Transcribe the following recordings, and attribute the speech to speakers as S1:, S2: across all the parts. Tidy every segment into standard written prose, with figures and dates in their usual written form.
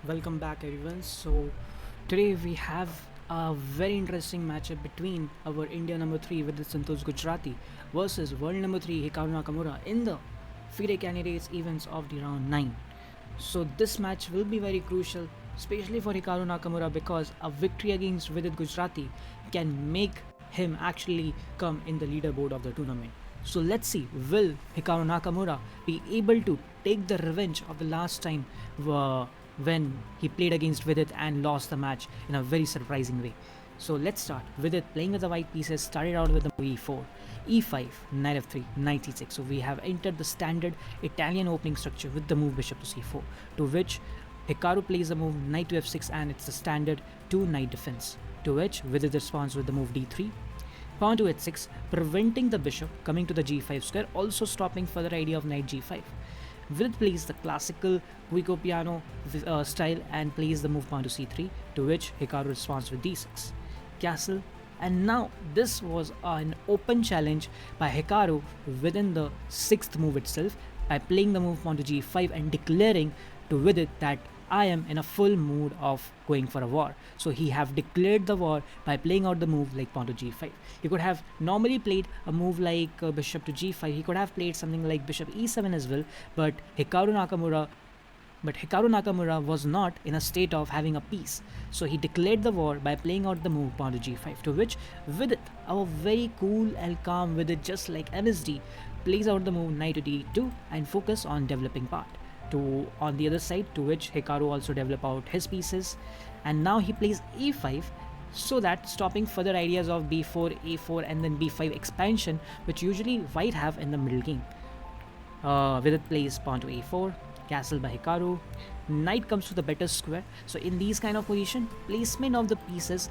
S1: Welcome back, everyone. So, today we have a very interesting matchup between our India number 3 Vidit Gujrathi versus world number 3 Hikaru Nakamura in the FIDE Candidates events of the round 9. So, this match will be very crucial, especially for Hikaru Nakamura, because a victory against Vidit Gujrathi can make him actually come in the leaderboard of the tournament. So let's see, will Hikaru Nakamura be able to take the revenge of the last time when he played against Vidit and lost the match in a very surprising way? So let's start. Vidit, playing with the white pieces, started out with the e4, e5, knight f3, knight e6. So we have entered the standard Italian opening structure with the move bishop to c4, to which Hikaru plays the move knight to f6, and it's the standard 2 knight defense, to which Vidit responds with the move d3, pawn to h6, preventing the bishop coming to the g5 square, also stopping further idea of knight g5. Vidit plays the classical Guico piano style and plays the move pawn to c3, to which Hikaru responds with d6, castle. And now this was an open challenge by Hikaru within the 6th move itself, by playing the move pawn to g5 and declaring to Vidit that I am in a full mood of going for a war. So he have declared the war by playing out the move like pawn to g5. He could have normally played a move like bishop to g5. He could have played something like bishop e7 as well, but Hikaru Nakamura was not in a state of having a peace. So he declared the war by playing out the move pawn to g5, to which Vidit, our very cool and calm Vidit, just like MSD, plays out the move knight to d2 and focus on developing part. On the other side, to which Hikaru also develop out his pieces, and now he plays e5, so that stopping further ideas of b4, a4 and then b5 expansion, which usually white have in the middle game. Vidit plays pawn to a4, castle by Hikaru, knight comes to the better square. So in these kind of position, placement of the pieces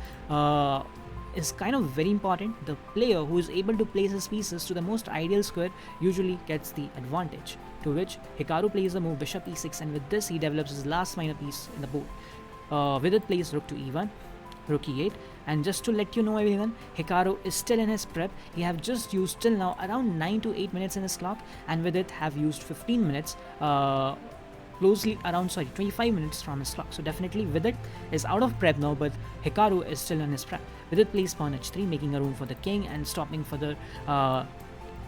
S1: is kind of very important. The player who is able to place his pieces to the most ideal square usually gets the advantage, to which Hikaru plays the move bishop e6, and with this he develops his last minor piece in the board. Vidit plays rook to e1, rook e8, and just to let you know everyone, Hikaru is still in his prep. He have just used till now around 9 to 8 minutes in his clock, and Vidit have used 15 minutes, closely around 25 minutes from his clock. So definitely Vidit is out of prep now, but Hikaru is still in his prep. Vidit plays pawn h3, making a room for the king and stopping further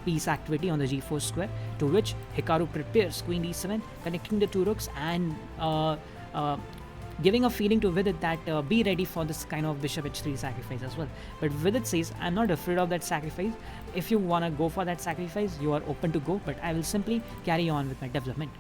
S1: piece activity on the g4 square, to which Hikaru prepares queen d7, connecting the two rooks and giving a feeling to Vidit that be ready for this kind of bishop h3 sacrifice as well. But Vidit says, I'm not afraid of that sacrifice. If you want to go for that sacrifice, you are open to go, but I will simply carry on with my development.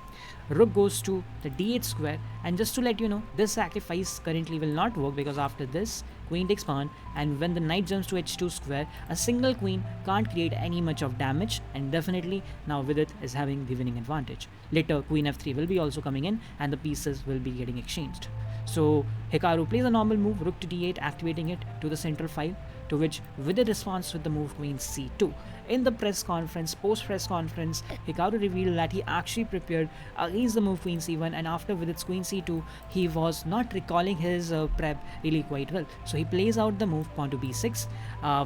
S1: Rook goes to the d8 square, and just to let you know, this sacrifice currently will not work, because after this, queen takes pawn, and when the knight jumps to h2 square, a single queen can't create any much of damage, and definitely now Vidit is having the winning advantage. Later, queen f3 will be also coming in, and the pieces will be getting exchanged. So Hikaru plays a normal move, rook to d8, activating it to the central file, to which Vidit responds with the move queen c2. In the press conference, post-press conference, Hikaru revealed that he actually prepared against the move queen c1, and after Vidit's queen c2, he was not recalling his prep really quite well. So he plays out the move pawn to b6,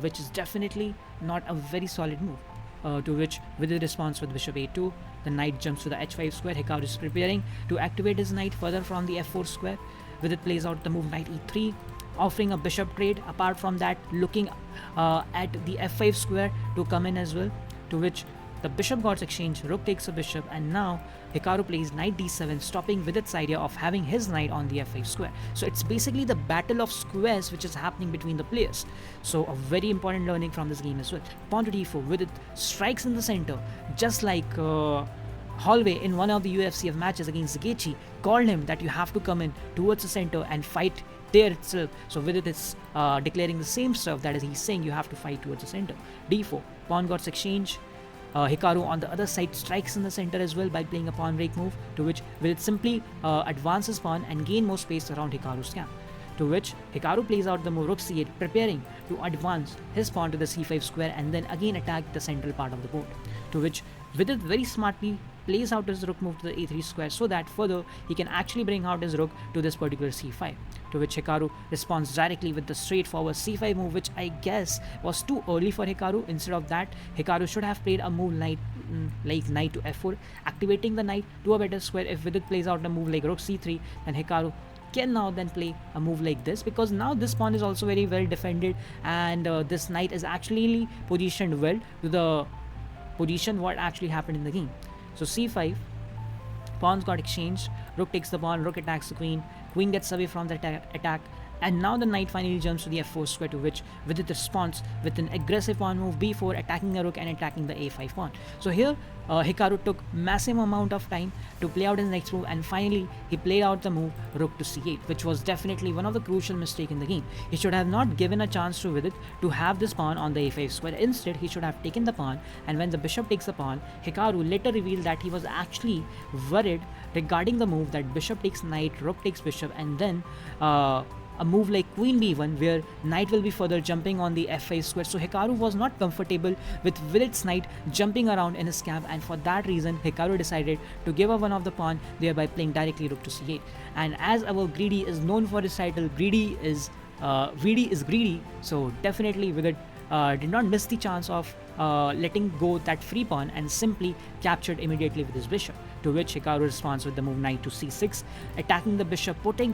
S1: which is definitely not a very solid move. To which Vidit responds with bishop a2, the knight jumps to the h5 square. Hikaru is preparing to activate his knight further from the f4 square. Vidit plays out the move knight e3, offering a bishop trade. Apart from that, looking at the f5 square to come in as well, to which the bishop got exchanged, rook takes a bishop, and now Hikaru plays knight d7, stopping Vidit's idea of having his knight on the f5 square. So it's basically the battle of squares which is happening between the players. So a very important learning from this game as well. Pawn to d4, Vidit strikes in the center, just like Holloway in one of the UFC matches against Gaethje called him that you have to come in towards the center and fight there itself. So Vidit is declaring the same stuff, that is, he's saying you have to fight towards the center. d4, pawn got exchange. Hikaru on the other side strikes in the center as well by playing a pawn break move, to which Vidit simply advances pawn and gain more space around Hikaru's camp. To which Hikaru plays out the move rook c8, preparing to advance his pawn to the c5 square and then again attack the central part of the board. To which Vidit very smartly plays out his rook move to the a3 square, so that further he can actually bring out his rook to this particular c5. To which Hikaru responds directly with the straightforward c5 move, which I guess was too early for Hikaru. Instead of that, Hikaru should have played a move like knight to f4, activating the knight to a better square. If Vidit plays out a move like rook c3, then Hikaru can now then play a move like this, because now this pawn is also very well defended, and this knight is actually positioned well to the position what actually happened in the game. So c5, pawns got exchanged, rook takes the pawn, rook attacks the queen, queen gets away from the attack, and now the knight finally jumps to the f4 square, to which Vidit responds with an aggressive pawn move b4, attacking the rook and attacking the a5 pawn. So here Hikaru took massive amount of time to play out his next move, and finally he played out the move rook to c8, which was definitely one of the crucial mistakes in the game. He should have not given a chance to Vidit to have this pawn on the a5 square. Instead, he should have taken the pawn, and when the bishop takes the pawn, Hikaru later revealed that he was actually worried regarding the move that bishop takes knight, rook takes bishop, and then a move like queen b1 where knight will be further jumping on the f5 square. So Hikaru was not comfortable with Vidit's knight jumping around in his camp, and for that reason Hikaru decided to give up one of the pawn, thereby playing directly rook to c8. And as our Greedy is known for his title, Greedy is greedy, so definitely Vidit did not miss the chance of letting go that free pawn and simply captured immediately with his bishop, to which Hikaru responds with the move knight to c6, attacking the bishop, putting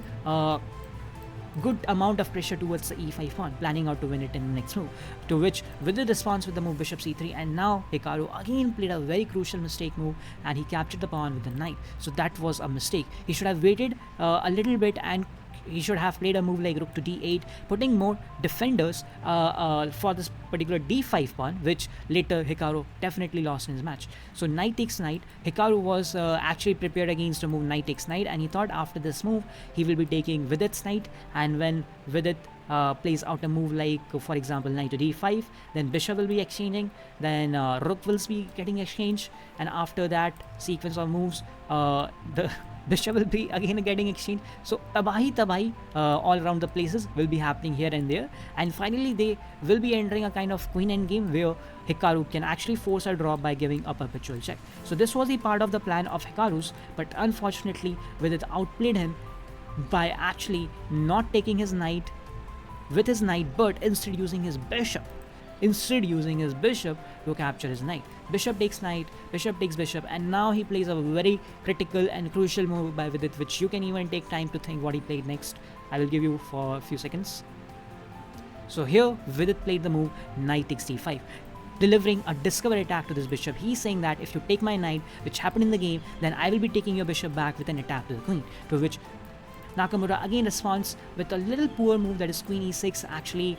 S1: good amount of pressure towards the e5 pawn, planning out to win it in the next move, to which Vidit responds with the move bishop c3, and now Hikaru again played a very crucial mistake move, and he captured the pawn with the knight. So that was a mistake. He should have waited a little bit, and he should have played a move like rook to d8, putting more defenders for this particular d5 pawn, which later Hikaru definitely lost in his match. So knight takes knight. Hikaru was actually prepared against a move knight takes knight, and he thought after this move he will be taking Vidit's knight, and when Vidit plays out a move like, for example, knight to d5, then bishop will be exchanging, then rook will be getting exchanged, and after that sequence of moves, the bishop will be again getting exchanged. So tabahi all around the places will be happening here and there, and finally they will be entering a kind of queen endgame where Hikaru can actually force a draw by giving a perpetual check. So this was the part of the plan of Hikaru's, but unfortunately Vidit outplayed him by actually not taking his knight with his knight, but instead using his bishop to capture his knight. Bishop takes knight, bishop takes bishop, and now he plays a very critical and crucial move by Vidit, which you can even take time to think what he played next. I will give you for a few seconds. So here Vidit played the move knight takes d5, delivering a discover attack to this bishop. He's saying that if you take my knight, which happened in the game, then I will be taking your bishop back with an attack to the queen, to which Nakamura again responds with a little poor move, that is queen e6, actually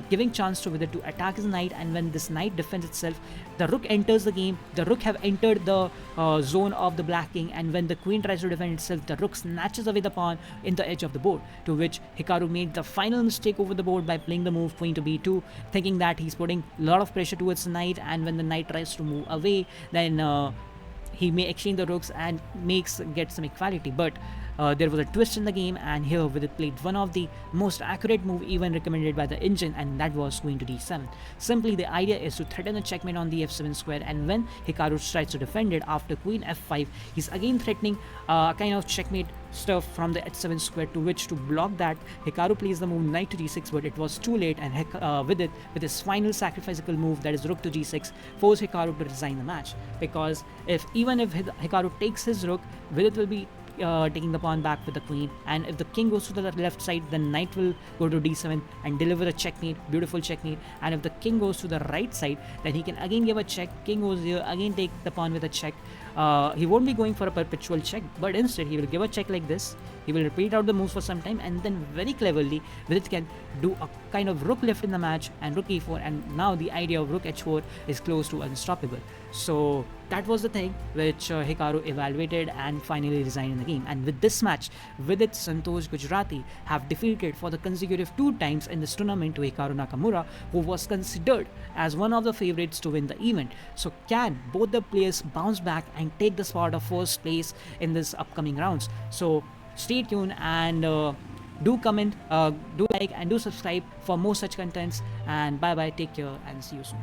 S1: giving chance to Vidit to attack his knight, and when this knight defends itself, the rook enters the game. The rook have entered the zone of the black king, and when the queen tries to defend itself, the rook snatches away the pawn in the edge of the board, to which Hikaru made the final mistake over the board by playing the move queen to b2, thinking that he's putting a lot of pressure towards the knight, and when the knight tries to move away, then he may exchange the rooks and get some equality. But there was a twist in the game, and here Vidit played one of the most accurate move even recommended by the engine, and that was queen to d7. Simply the idea is to threaten a checkmate on the f7 square, and when Hikaru tries to defend it after queen f5, he's again threatening a kind of checkmate stuff from the h7 square, to which to block that Hikaru plays the move knight to d6, but it was too late, and Vidit with his final sacrificial move, that is rook to g6, forced Hikaru to resign the match, because even if Hikaru takes his rook, Vidit will be taking the pawn back with the queen, and if the king goes to the left side, then knight will go to d7 and deliver a checkmate, beautiful checkmate, and if the king goes to the right side, then he can again give a check, king goes here, again take the pawn with a check. He won't be going for a perpetual check, but instead he will give a check like this. He will repeat out the moves for some time, and then very cleverly Vidit can do a kind of rook left in the match and rook e4, and now the idea of rook h4 is close to unstoppable. So that was the thing which Hikaru evaluated and finally resigned in the game. And with this match, Vidit Santosh Gujrathi have defeated for the consecutive 2 times in this tournament to Hikaru Nakamura, who was considered as one of the favorites to win the event. So can both the players bounce back and take the spot of first place in this upcoming rounds? So stay tuned and do comment, do like and do subscribe for more such contents, and bye bye, take care and see you soon.